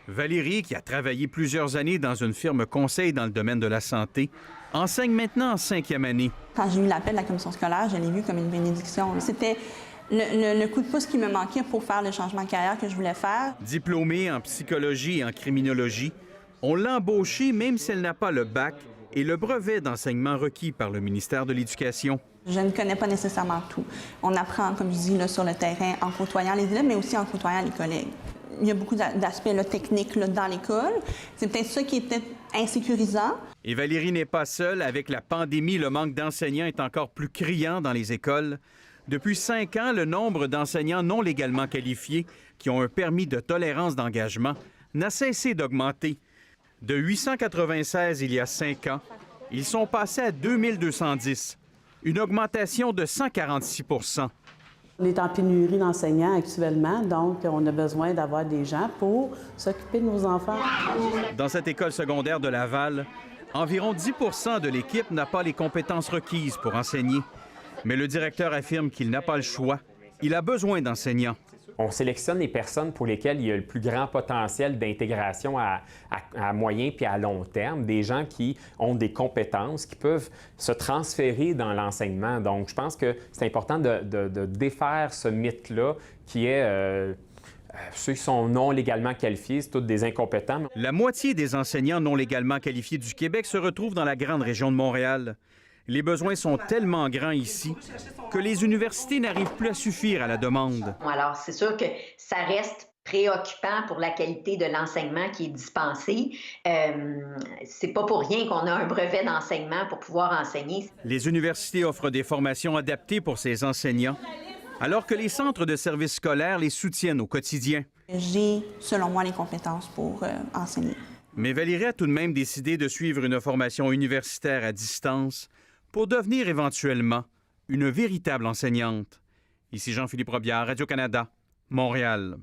Valérie, qui a travaillé plusieurs années dans une firme conseil dans le domaine de la santé, enseigne maintenant en 5e année. Quand j'ai eu l'appel de la commission scolaire, je l'ai vu comme une bénédiction. C'était le coup de pouce qui me manquait pour faire le changement de carrière que je voulais faire. Diplômée en psychologie et en criminologie, on l'a embauchée même si elle n'a pas le bac et le brevet d'enseignement requis par le ministère de l'Éducation. Je ne connais pas nécessairement tout. On apprend, comme je dis, là, sur le terrain en côtoyant les élèves, mais aussi en côtoyant les collègues. Il y a beaucoup d'aspects techniques dans l'école. C'est peut-être ça qui est peut-être insécurisant. Et Valérie n'est pas seule. Avec la pandémie, le manque d'enseignants est encore plus criant dans les écoles. Depuis 5 ans, le nombre d'enseignants non légalement qualifiés qui ont un permis de tolérance d'engagement n'a cessé d'augmenter. De 896 il y a 5 ans, ils sont passés à 2210, une augmentation de 146 %. On est en pénurie d'enseignants actuellement, donc on a besoin d'avoir des gens pour s'occuper de nos enfants. Dans cette école secondaire de Laval, environ 10 % de l'équipe n'a pas les compétences requises pour enseigner. Mais le directeur affirme qu'il n'a pas le choix. Il a besoin d'enseignants. On sélectionne les personnes pour lesquelles il y a le plus grand potentiel d'intégration à moyen puis à long terme, des gens qui ont des compétences, qui peuvent se transférer dans l'enseignement. Donc, je pense que c'est important de défaire ce mythe-là qui est ceux qui sont non légalement qualifiés, c'est tous des incompétents. La moitié des enseignants non légalement qualifiés du Québec se retrouvent dans la grande région de Montréal. Les besoins sont tellement grands ici que les universités n'arrivent plus à suffire à la demande. Alors, c'est sûr que ça reste préoccupant pour la qualité de l'enseignement qui est dispensé. C'est pas pour rien qu'on a un brevet d'enseignement pour pouvoir enseigner. Les universités offrent des formations adaptées pour ces enseignants, alors que les centres de services scolaires les soutiennent au quotidien. J'ai, selon moi, les compétences pour enseigner. Mais Valérie a tout de même décidé de suivre une formation universitaire à distance pour devenir éventuellement une véritable enseignante. Ici Jean-Philippe Robillard, Radio-Canada, Montréal.